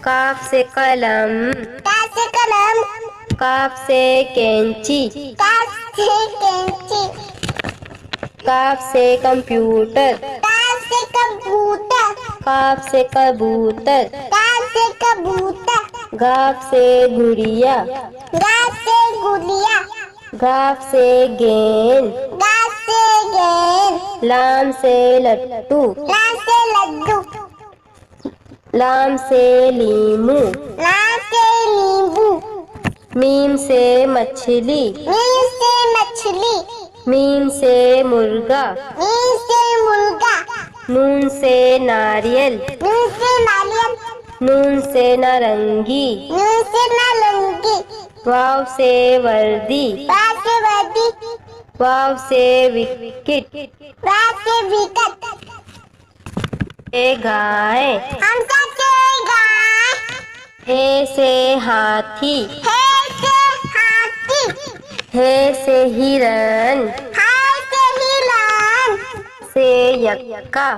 काफ से कलम, काफ से कलम, काफ से कैंची, काफ से कैंची, काफ से कंप्यूटर, काफ से कंप्यूटर, काफ से कबूतर, काफ से कबूतर, गाफ से गुड़िया, गाफ से गुड़िया, गाफ से गेंद, गाफ से गेंद, लाम से लट्टू, लाम से लड्डू, लाम से लीमू, लाम से नींबू, मीम से मछली, मीम से मछली, मीम से मुर्गा, मीम से मुर्गा, नून से नारियल, नून से नारियल, नून से नारंगी, नून से नारंगी, वाव से वर्दी, वाव से वर्दी, वाव से विकेट, वाव से विकेट, ए गाय, हमसा से गाय, हे से हाथी, हे से हाथी, हे से हिरन, हाय से हिरण, से यक्का,